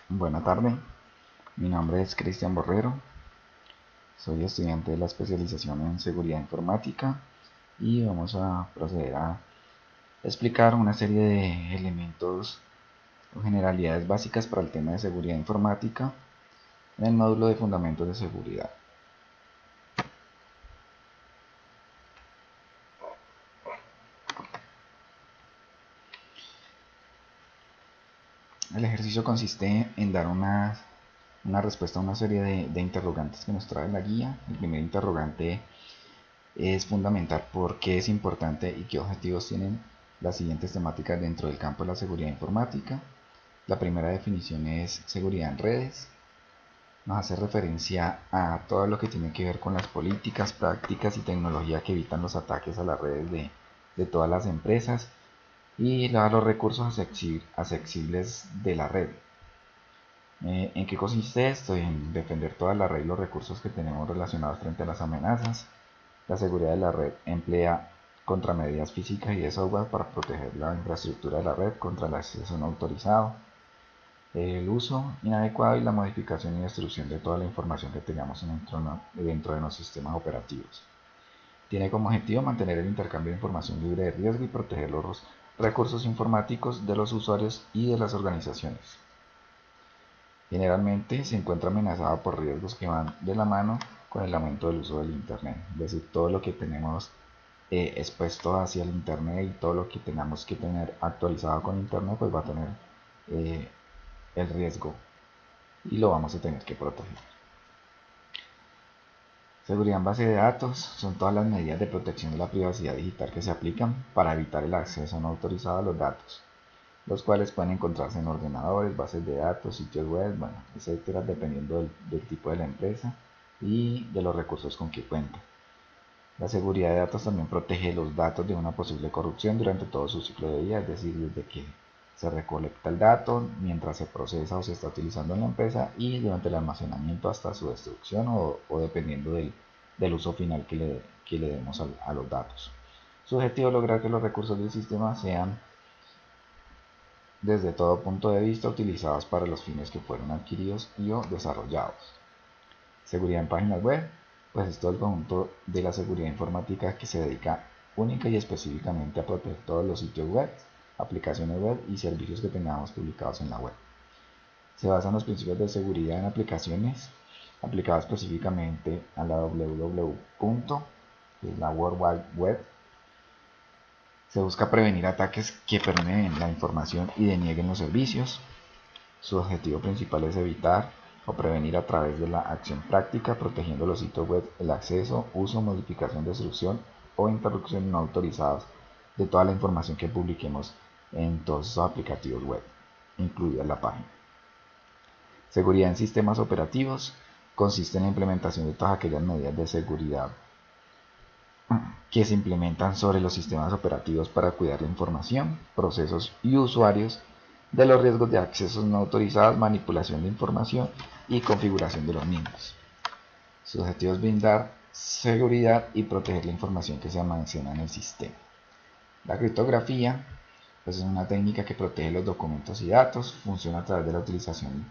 Buena tarde, mi nombre es Cristian Borrero, soy estudiante de la especialización en seguridad informática y vamos a proceder a explicar una serie de elementos o generalidades básicas para el tema de seguridad informática en el módulo de fundamentos de seguridad. El ejercicio consiste en dar una respuesta a una serie de interrogantes que nos trae la guía. El primer interrogante es fundamental por qué es importante y qué objetivos tienen las siguientes temáticas dentro del campo de la seguridad informática. La primera definición es seguridad en redes. Nos hace referencia a todo lo que tiene que ver con las políticas, prácticas y tecnología que evitan los ataques a las redes de todas las empresas y los recursos accesibles de la red. ¿En qué consiste esto? En defender toda la red y los recursos que tenemos relacionados frente a las amenazas. La seguridad de la red emplea contramedidas físicas y de software para proteger la infraestructura de la red contra el acceso no autorizado, el uso inadecuado y la modificación y destrucción de toda la información que tengamos dentro de los sistemas operativos. Tiene como objetivo mantener el intercambio de información libre de riesgo y proteger los recursos informáticos de los usuarios y de las organizaciones. Generalmente se encuentra amenazada por riesgos que van de la mano con el aumento del uso del Internet, es decir, todo lo que tenemos expuesto hacia el Internet y todo lo que tengamos que tener actualizado con Internet pues va a tener eh, el riesgo y lo vamos a tener que proteger. Seguridad en base de datos son todas las medidas de protección de la privacidad digital que se aplican para evitar el acceso no autorizado a los datos, los cuales pueden encontrarse en ordenadores, bases de datos, sitios web, bueno, etcétera, dependiendo del tipo de la empresa y de los recursos con que cuenta. La seguridad de datos también protege los datos de una posible corrupción durante todo su ciclo de vida, es decir, desde que se recolecta el dato, mientras se procesa o se está utilizando en la empresa y durante el almacenamiento hasta su destrucción o dependiendo del uso final que le demos a los datos. Su objetivo es lograr que los recursos del sistema sean desde todo punto de vista utilizados para los fines que fueron adquiridos y o desarrollados. Seguridad en páginas web, pues es todo el conjunto de la seguridad informática que se dedica única y específicamente a proteger todos los sitios web, aplicaciones web y servicios que tengamos publicados en la web. Se basa en los principios de seguridad en aplicaciones aplicadas específicamente a la www, que es la World Wide Web. Se busca prevenir ataques que permeen la información y denieguen los servicios. Su objetivo principal es evitar o prevenir a través de la acción práctica, protegiendo los sitios web el acceso, uso, modificación, destrucción o interrupción no autorizados de toda la información que publiquemos en todos esos aplicativos web, incluida la página. Seguridad en sistemas operativos consiste en la implementación de todas aquellas medidas de seguridad que se implementan sobre los sistemas operativos para cuidar la información, procesos y usuarios de los riesgos de accesos no autorizados, manipulación de información y configuración de los mismos. Su objetivo es brindar seguridad y proteger la información que se almacena en el sistema. La criptografía pues, es una técnica que protege los documentos y datos, funciona a través de la utilización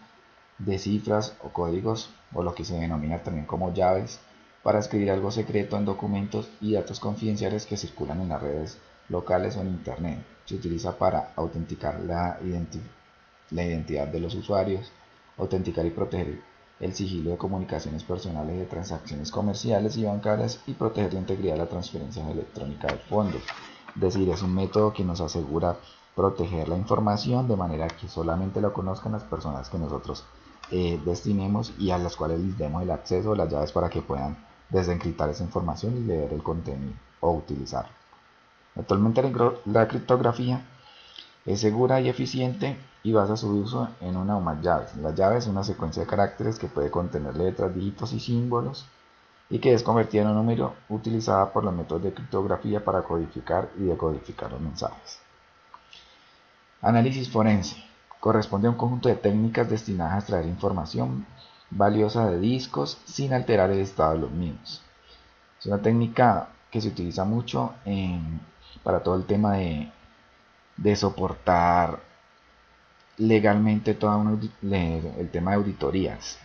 de cifras o códigos o lo que se denomina también como llaves para escribir algo secreto en documentos y datos confidenciales que circulan en las redes locales o en Internet. Se utiliza para autenticar la identidad de los usuarios, autenticar y proteger el sigilo de comunicaciones personales de transacciones comerciales y bancarias y proteger la integridad de la transferencia electrónica de fondos. Es decir, es un método que nos asegura proteger la información de manera que solamente lo conozcan las personas que nosotros destinemos y a las cuales les demos el acceso a las llaves para que puedan desencriptar esa información y leer el contenido o utilizarlo. Actualmente la criptografía es segura y eficiente y basa su uso en una o más llaves. La llave es una secuencia de caracteres que puede contener letras, dígitos y símbolos y que es convertida en un número utilizada por los métodos de criptografía para codificar y decodificar los mensajes. Análisis forense. Corresponde a un conjunto de técnicas destinadas a extraer información valiosa de discos sin alterar el estado de los mismos. Es una técnica que se utiliza mucho para todo el tema de soportar legalmente el tema de auditorías.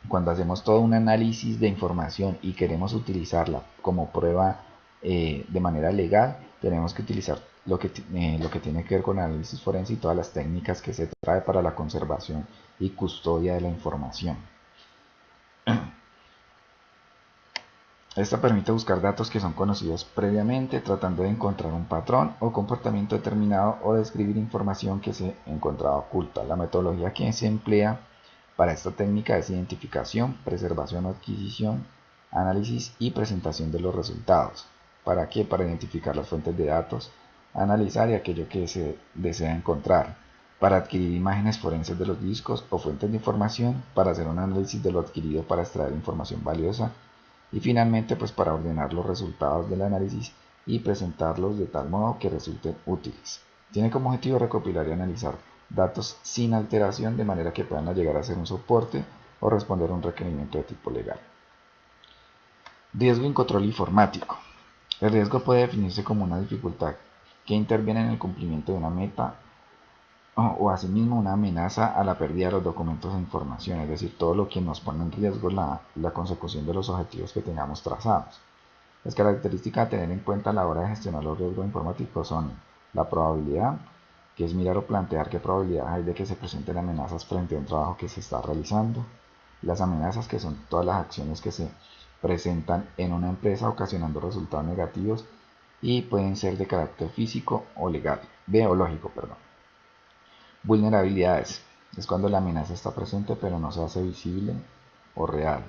Cuando hacemos todo un análisis de información y queremos utilizarla como prueba de manera legal, tenemos que utilizar lo que tiene que ver con análisis forense y todas las técnicas que se trae para la conservación y custodia de la información. Esta permite buscar datos que son conocidos previamente, tratando de encontrar un patrón o comportamiento determinado o describir información que se encontraba oculta. La metodología que se emplea para esta técnica es identificación, preservación, adquisición, análisis y presentación de los resultados. ¿Para qué? Para identificar las fuentes de datos, analizar y aquello que se desea encontrar, para adquirir imágenes forenses de los discos o fuentes de información, para hacer un análisis de lo adquirido para extraer información valiosa, y finalmente pues para ordenar los resultados del análisis y presentarlos de tal modo que resulten útiles. Tiene como objetivo recopilar y analizar datos sin alteración de manera que puedan llegar a ser un soporte o responder a un requerimiento de tipo legal. Riesgo en control informático. El riesgo puede definirse como una dificultad que interviene en el cumplimiento de una meta o asimismo una amenaza a la pérdida de los documentos e información, es decir, todo lo que nos pone en riesgo la consecución de los objetivos que tengamos trazados. Las características a tener en cuenta a la hora de gestionar los riesgos informáticos son la probabilidad, que es mirar o plantear qué probabilidad hay de que se presenten amenazas frente a un trabajo que se está realizando. Las amenazas, que son todas las acciones que se presentan en una empresa ocasionando resultados negativos y pueden ser de carácter físico o legal, biológico, perdón. Vulnerabilidades. Es cuando la amenaza está presente pero no se hace visible o real.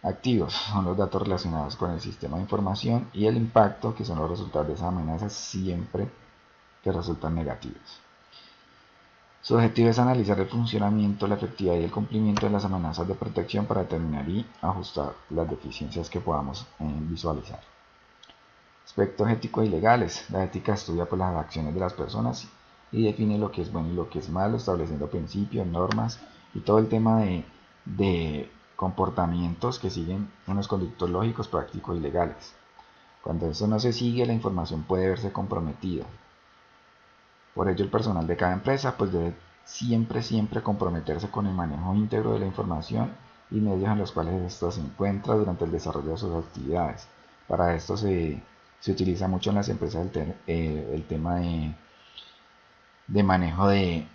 Activos son los datos relacionados con el sistema de información y el impacto, que son los resultados de esa amenaza siempre que resultan negativos. Su objetivo es analizar el funcionamiento, la efectividad y el cumplimiento de las amenazas de protección para determinar y ajustar las deficiencias que podamos visualizar. Aspectos éticos y legales. La ética estudia pues, las acciones de las personas y define lo que es bueno y lo que es malo, estableciendo principios, normas y todo el tema de comportamientos que siguen unos conductos lógicos, prácticos y legales. Cuando eso no se sigue, la información puede verse comprometida. Por ello, el personal de cada empresa pues, debe siempre comprometerse con el manejo íntegro de la información y medios en los cuales ésta se encuentra durante el desarrollo de sus actividades. Para esto se utiliza mucho en las empresas el tema de manejo de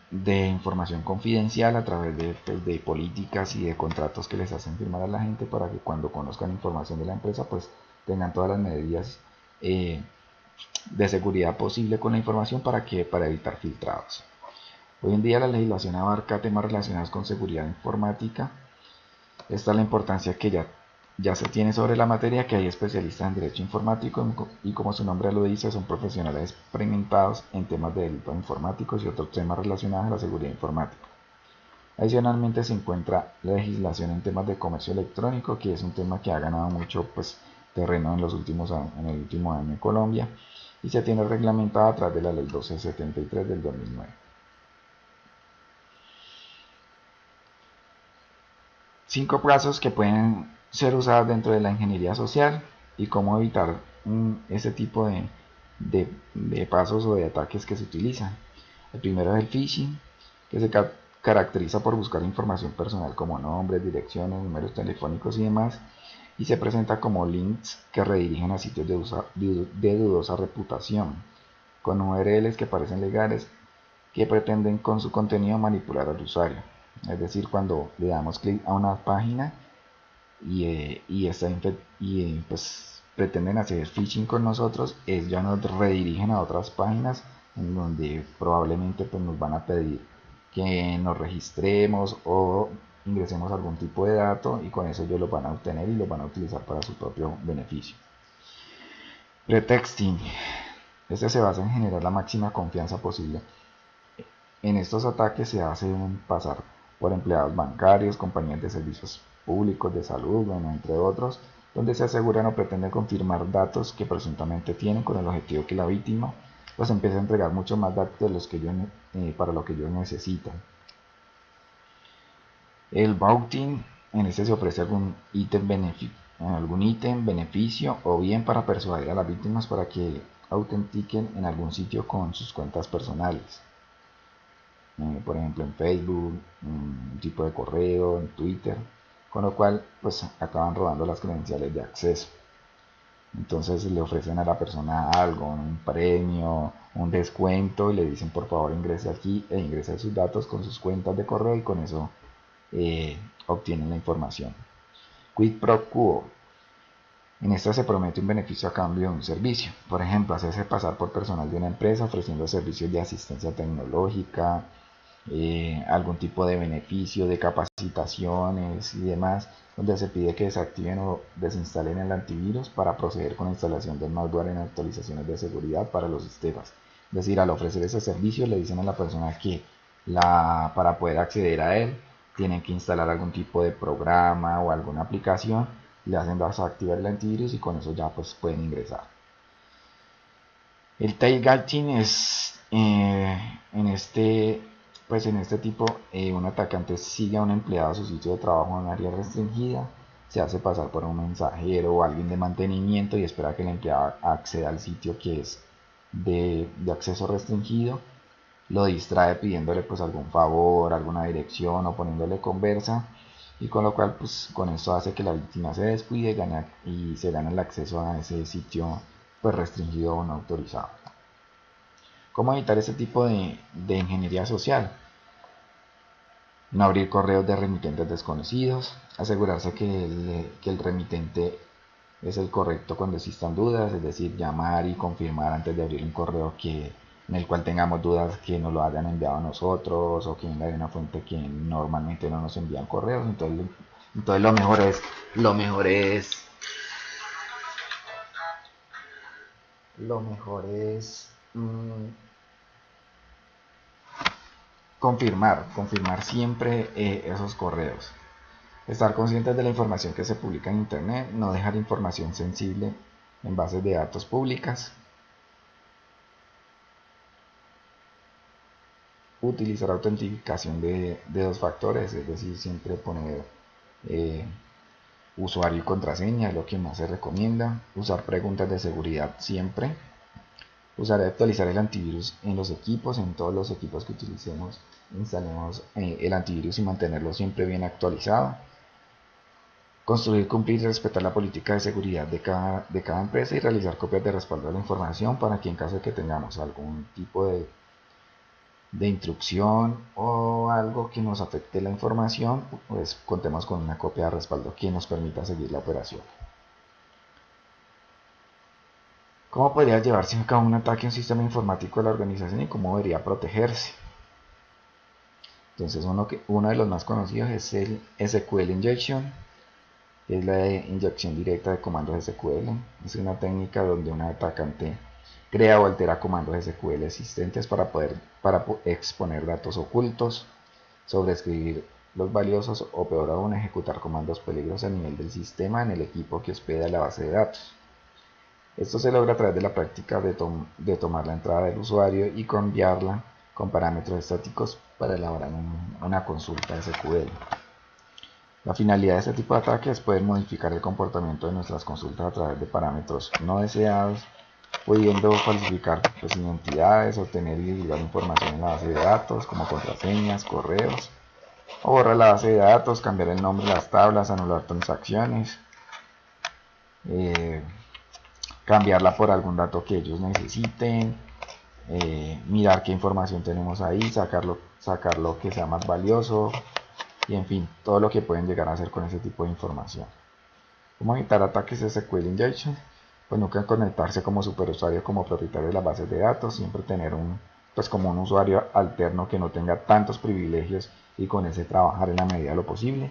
información confidencial a través pues, de políticas y de contratos que les hacen firmar a la gente para que cuando conozcan información de la empresa pues tengan todas las medidas de seguridad posible con la información para evitar filtrados. Hoy en día la legislación abarca temas relacionados con seguridad informática. Esta es la importancia que ya se tiene sobre la materia, que hay especialistas en derecho informático y como su nombre lo dice, son profesionales experimentados en temas de delitos informáticos y otros temas relacionados a la seguridad informática. Adicionalmente se encuentra la legislación en temas de comercio electrónico, que es un tema que ha ganado mucho pues, terreno en el último año en Colombia y se tiene reglamentado a través de la ley 1273 del 2009. 5 plazos que pueden ser usados dentro de la ingeniería social y cómo evitar ese tipo de pasos o de ataques que se utilizan. El primero es el phishing, que se caracteriza por buscar información personal como nombres, direcciones, números telefónicos y demás, y se presenta como links que redirigen a sitios de dudosa reputación, con URLs que parecen legales, que pretenden con su contenido manipular al usuario. Es decir, cuando le damos clic a una página pues, pretenden hacer phishing con nosotros, ya nos redirigen a otras páginas en donde probablemente pues, nos van a pedir que nos registremos o ingresemos algún tipo de dato y con eso ellos lo van a obtener y lo van a utilizar para su propio beneficio. Pretexting. Este se basa en generar la máxima confianza posible. En estos ataques se hacen pasar por empleados bancarios, compañías de servicios públicos, de salud, bueno, entre otros, donde se aseguran o pretenden confirmar datos que presuntamente tienen con el objetivo que la víctima pues empiece a entregar mucho más datos de los que para lo que ellos necesitan. El voting, en este se ofrece algún ítem, beneficio o bien para persuadir a las víctimas para que autentiquen en algún sitio con sus cuentas personales. por ejemplo en Facebook, un tipo de correo, en Twitter, con lo cual pues acaban robando las credenciales de acceso. Entonces le ofrecen a la persona algo, un premio, un descuento y le dicen por favor ingrese aquí e ingrese sus datos con sus cuentas de correo y con eso obtienen la información. Quid pro quo. En esta se promete un beneficio a cambio de un servicio. Por ejemplo, hacerse pasar por personal de una empresa ofreciendo servicios de asistencia tecnológica, algún tipo de beneficio, de capacitaciones y demás, donde se pide que desactiven o desinstalen el antivirus para proceder con la instalación del malware en actualizaciones de seguridad para los sistemas. Es decir, al ofrecer ese servicio le dicen a la persona que para poder acceder a él tienen que instalar algún tipo de programa o alguna aplicación, le hacen desactivar el antivirus y con eso ya pues pueden ingresar. El tailgating es en este tipo, un atacante sigue a un empleado a su sitio de trabajo en un área restringida, se hace pasar por un mensajero o alguien de mantenimiento y espera que el empleado acceda al sitio que es de acceso restringido, lo distrae pidiéndole pues algún favor, alguna dirección o poniéndole conversa, y con lo cual pues con esto hace que la víctima se descuide y se gana el acceso a ese sitio pues restringido o no autorizado. ¿Cómo evitar este tipo de ingeniería social? No abrir correos de remitentes desconocidos, asegurarse que el remitente es el correcto cuando existan dudas, es decir, llamar y confirmar antes de abrir un correo en el cual tengamos dudas que nos lo hayan enviado a nosotros o que venga de una fuente que normalmente no nos envían correos. Entonces lo mejor es confirmar siempre esos correos. Estar conscientes de la información que se publica en Internet, no dejar información sensible en bases de datos públicas. Utilizar autentificación de dos factores, es decir, siempre poner eh, usuario y contraseña, es lo que más se recomienda. Usar preguntas de seguridad siempre. Usar y actualizar el antivirus en los equipos, en todos los equipos que utilicemos, instalemos el antivirus y mantenerlo siempre bien actualizado. Construir, cumplir y respetar la política de seguridad de cada empresa y realizar copias de respaldo de la información para que en caso de que tengamos algún tipo de instrucción o algo que nos afecte la información, pues contemos con una copia de respaldo que nos permita seguir la operación. ¿Cómo podría llevarse a cabo un ataque a un sistema informático de la organización y cómo debería protegerse? Entonces uno de los más conocidos es el SQL Injection, que es la inyección directa de comandos SQL. Es una técnica donde un atacante crea o altera comandos SQL existentes para exponer datos ocultos, sobreescribir los valiosos o peor aún ejecutar comandos peligrosos a nivel del sistema en el equipo que hospeda la base de datos. Esto se logra a través de la práctica de tomar la entrada del usuario y cambiarla con parámetros estáticos para elaborar una consulta SQL. La finalidad de este tipo de ataques es poder modificar el comportamiento de nuestras consultas a través de parámetros no deseados, pudiendo falsificar identidades, obtener y divulgar información en la base de datos como contraseñas, correos, o borrar la base de datos, cambiar el nombre de las tablas, anular transacciones, cambiarla por algún dato que ellos necesiten, mirar qué información tenemos ahí, sacar lo que sea más valioso y en fin, todo lo que pueden llegar a hacer con ese tipo de información. ¿Cómo evitar ataques de SQL Injection? Pues nunca conectarse como superusuario como propietario de las bases de datos, siempre tener como un usuario alterno que no tenga tantos privilegios y con ese trabajar en la medida de lo posible.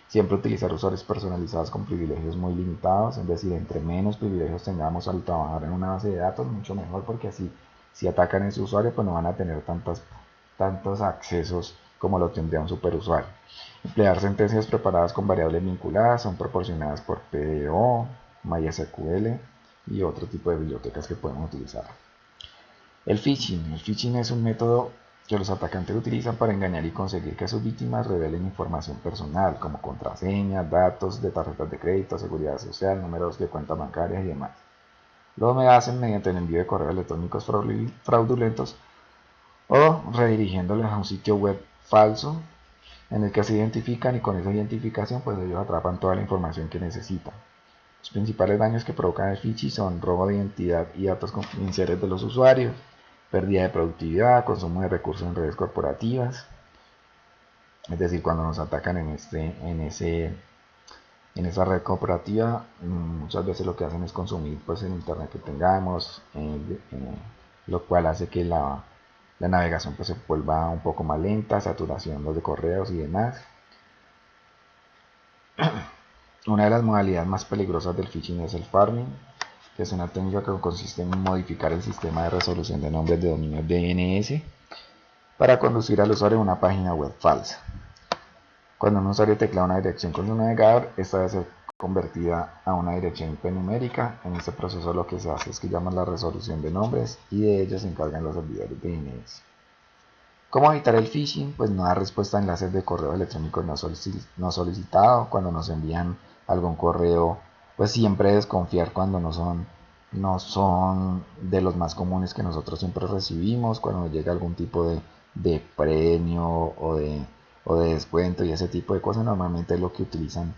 Siempre utilizar usuarios personalizados con privilegios muy limitados, es decir, entre menos privilegios tengamos al trabajar en una base de datos, mucho mejor, porque así si atacan a ese usuario pues no van a tener tantos accesos como lo tendría un superusuario. Emplear sentencias preparadas con variables vinculadas son proporcionadas por PDO, MySQL y otro tipo de bibliotecas que podemos utilizar. El phishing. El phishing es un método que los atacantes utilizan para engañar y conseguir que sus víctimas revelen información personal, como contraseñas, datos de tarjetas de crédito, seguridad social, números de cuentas bancarias y demás. Luego me hacen mediante el envío de correos electrónicos fraudulentos o redirigiéndoles a un sitio web falso en el que se identifican y con esa identificación pues ellos atrapan toda la información que necesitan. Los principales daños que provoca el phishing son robo de identidad y datos confidenciales de los usuarios, pérdida de productividad, consumo de recursos en redes corporativas, es decir, cuando nos atacan en esa red corporativa, muchas veces lo que hacen es consumir pues el internet que tengamos, lo cual hace que la navegación pues se vuelva un poco más lenta, saturación de correos y demás. Una de las modalidades más peligrosas del phishing es el farming, que es una técnica que consiste en modificar el sistema de resolución de nombres de dominio DNS para conducir al usuario a una página web falsa. Cuando un usuario teclea una dirección con su navegador, esta debe ser convertida a una dirección IP numérica. En este proceso lo que se hace es que llaman la resolución de nombres y de ello se encargan los servidores de DNS. ¿Cómo evitar el phishing? Pues no dar respuesta a enlaces de correo electrónico no solicitado. Cuando nos envían algún correo, pues siempre desconfiar cuando no son de los más comunes que nosotros siempre recibimos. Cuando nos llega algún tipo de premio o de descuento y ese tipo de cosas, normalmente es lo que utilizan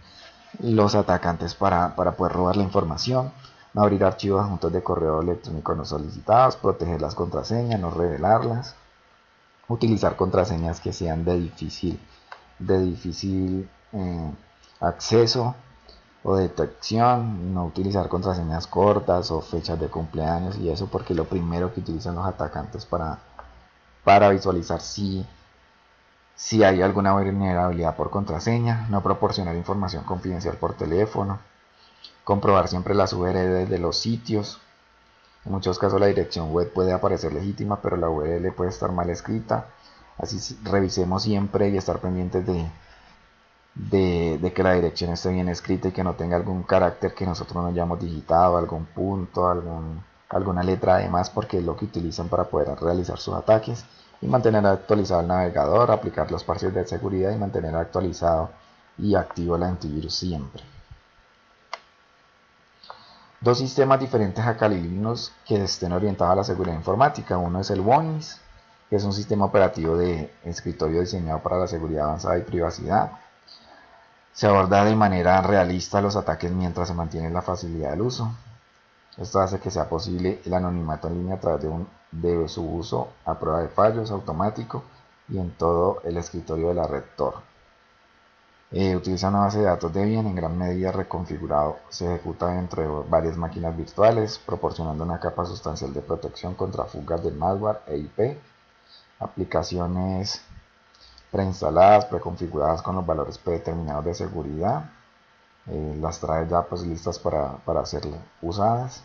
los atacantes para poder robar la información. No abrir archivos adjuntos de correo electrónico no solicitados, proteger las contraseñas, no revelarlas, utilizar contraseñas que sean de difícil acceso o detección, no utilizar contraseñas cortas o fechas de cumpleaños y eso, porque lo primero que utilizan los atacantes para visualizar si hay alguna vulnerabilidad por contraseña, no proporcionar información confidencial por teléfono, comprobar siempre las URLs de los sitios. En muchos casos la dirección web puede aparecer legítima, pero la URL puede estar mal escrita. Así revisemos siempre y estar pendientes de que la dirección esté bien escrita y que no tenga algún carácter que nosotros no hayamos digitado, algún punto, alguna letra además, porque es lo que utilizan para poder realizar sus ataques. Y mantener actualizado el navegador, aplicar los parches de seguridad y mantener actualizado y activo el antivirus siempre. Dos sistemas diferentes a Kali Linux que estén orientados a la seguridad informática. Uno es el WONIS, que es un sistema operativo de escritorio diseñado para la seguridad avanzada y privacidad. Se aborda de manera realista los ataques mientras se mantiene la facilidad del uso. Esto hace que sea posible el anonimato en línea a través de su uso a prueba de fallos automático y en todo el escritorio de la red Tor. Utiliza una base de datos Debian en gran medida reconfigurado. Se ejecuta entre varias máquinas virtuales, proporcionando una capa sustancial de protección contra fugas de malware e IP. Aplicaciones preinstaladas, preconfiguradas con los valores predeterminados de seguridad. Las trae ya pues listas para ser usadas.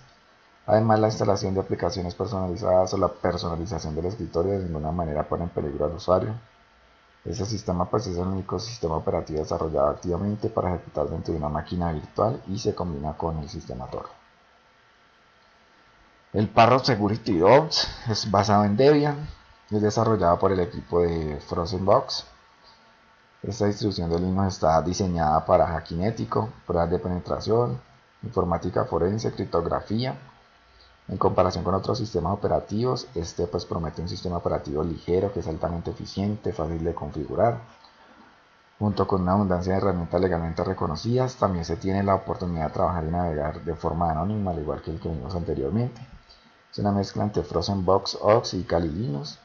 Además, la instalación de aplicaciones personalizadas o la personalización del escritorio de ninguna manera pone en peligro al usuario. Este sistema pues es el único sistema operativo desarrollado activamente para ejecutar dentro de una máquina virtual y se combina con el sistema Tor. El Parrot Security Dogs es basado en Debian, es desarrollado por el equipo de FrozenBox. Esta distribución de Linux está diseñada para hacking ético, pruebas de penetración, informática forense, criptografía. En comparación con otros sistemas operativos, este pues promete un sistema operativo ligero que es altamente eficiente, fácil de configurar. Junto con una abundancia de herramientas legalmente reconocidas, también se tiene la oportunidad de trabajar y navegar de forma anónima, al igual que el que vimos anteriormente. Es una mezcla entre FrozenBox OS y Kali Linux.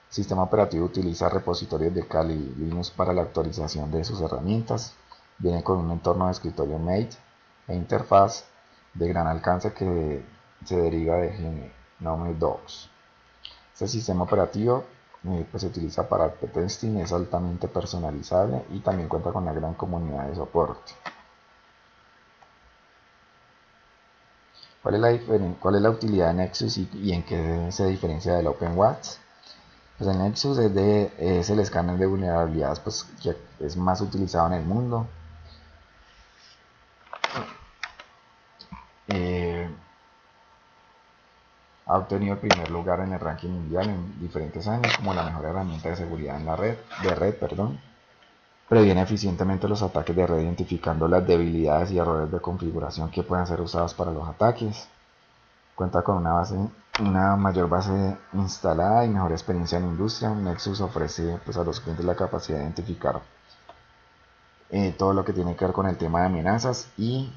El sistema operativo utiliza repositorios de Kali Linux para la actualización de sus herramientas. Viene con un entorno de escritorio Mate e interfaz de gran alcance que se deriva de GNOME 2. Este sistema operativo pues se utiliza para testing, es altamente personalizable y también cuenta con una gran comunidad de soporte. ¿Cuál es la utilidad de Nexus y en qué se diferencia del OpenWATS? Pues el Nexus es el escáner de vulnerabilidades pues, que es más utilizado en el mundo. Ha obtenido el primer lugar en el ranking mundial en diferentes años como la mejor herramienta de seguridad en la red, Previene eficientemente los ataques de red identificando las debilidades y errores de configuración que puedan ser usados para los ataques. Cuenta con una base una mayor base instalada y mejor experiencia en la industria. Nexus ofrece pues, a los clientes la capacidad de identificar todo lo que tiene que ver con el tema de amenazas y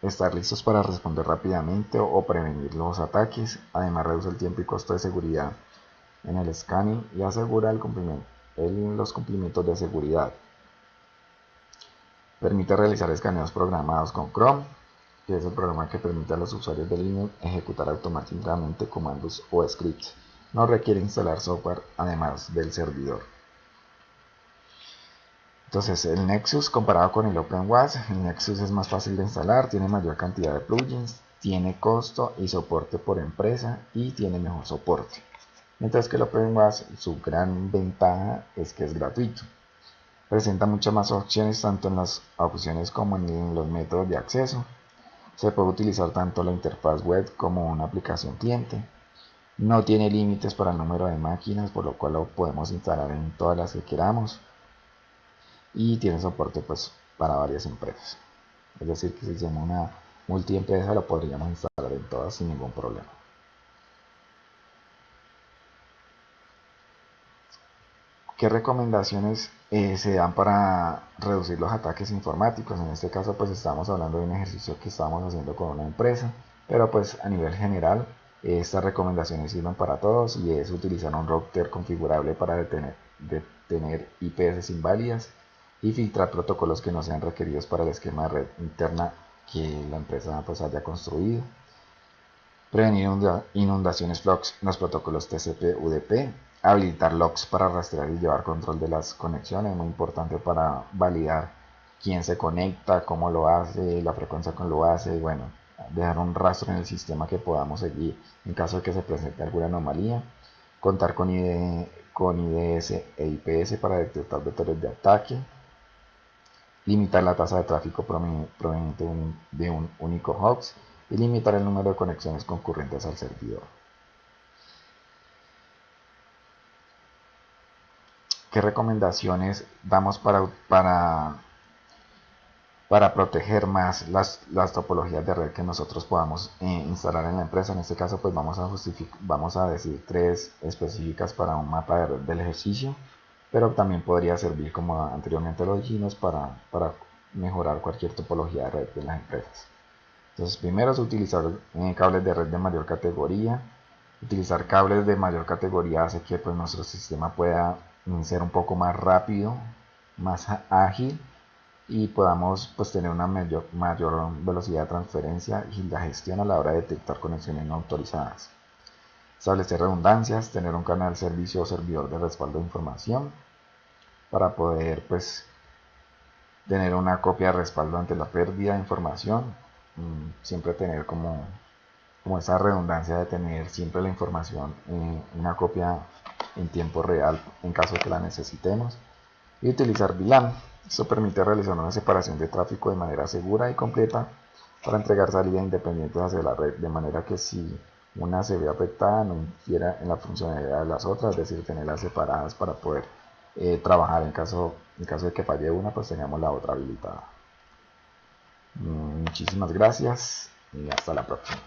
estar listos para responder rápidamente o prevenir los ataques. Además reduce el tiempo y costo de seguridad en el scanning y asegura los cumplimientos de seguridad. Permite realizar escaneos programados con Chrome, que es el programa que permite a los usuarios de Linux ejecutar automáticamente comandos o scripts. No requiere instalar software además del servidor. Entonces el Nexus comparado con el OpenWAS, el Nexus es más fácil de instalar, tiene mayor cantidad de plugins, tiene costo y soporte por empresa y tiene mejor soporte. Mientras que el OpenWAS, su gran ventaja es que es gratuito. Presenta muchas más opciones tanto en las opciones como en los métodos de acceso. Se puede utilizar tanto la interfaz web como una aplicación cliente. No tiene límites para el número de máquinas, por lo cual lo podemos instalar en todas las que queramos. Y tiene soporte pues para varias empresas. Es decir, que si somos una multiempresa lo podríamos instalar en todas sin ningún problema. ¿Qué recomendaciones se dan para reducir los ataques informáticos? En este caso pues estamos hablando de un ejercicio que estamos haciendo con una empresa, pero pues a nivel general estas recomendaciones sirven para todos y es utilizar un router configurable para detener IPs inválidas y filtrar protocolos que no sean requeridos para el esquema de red interna que la empresa pues haya construido. Prevenir inundaciones flux, los protocolos TCP/UDP, habilitar logs para rastrear y llevar control de las conexiones, muy importante para validar quién se conecta, cómo lo hace, la frecuencia con lo hace, y bueno, dejar un rastro en el sistema que podamos seguir en caso de que se presente alguna anomalía, contar con IDS e IPS para detectar vectores de ataque, limitar la tasa de tráfico proveniente de un único host y limitar el número de conexiones concurrentes al servidor. ¿Qué recomendaciones damos para proteger más las topologías de red que nosotros podamos instalar en la empresa? En este caso pues vamos a decir 3 específicas para un mapa de red del ejercicio, pero también podría servir, como anteriormente lo dijimos, para mejorar cualquier topología de red de las empresas. Entonces primero es utilizar cables de red de mayor categoría. Utilizar cables de mayor categoría hace que pues, nuestro sistema pueda ser un poco más rápido, más ágil y podamos pues, tener una mayor velocidad de transferencia y la gestión a la hora de detectar conexiones no autorizadas. Establecer redundancias, tener un canal servicio o servidor de respaldo de información para poder pues tener una copia de respaldo ante la pérdida de información. Siempre tener como esa redundancia de tener siempre la información una copia en tiempo real en caso de que la necesitemos, y utilizar VLAN. Esto permite realizar una separación de tráfico de manera segura y completa para entregar salidas independientes hacia la red, de manera que si una se ve afectada no infiera en la funcionalidad de las otras, es decir, tenerlas separadas para poder trabajar en caso de que falle una, pues tengamos la otra habilitada. Muchísimas gracias y hasta la próxima.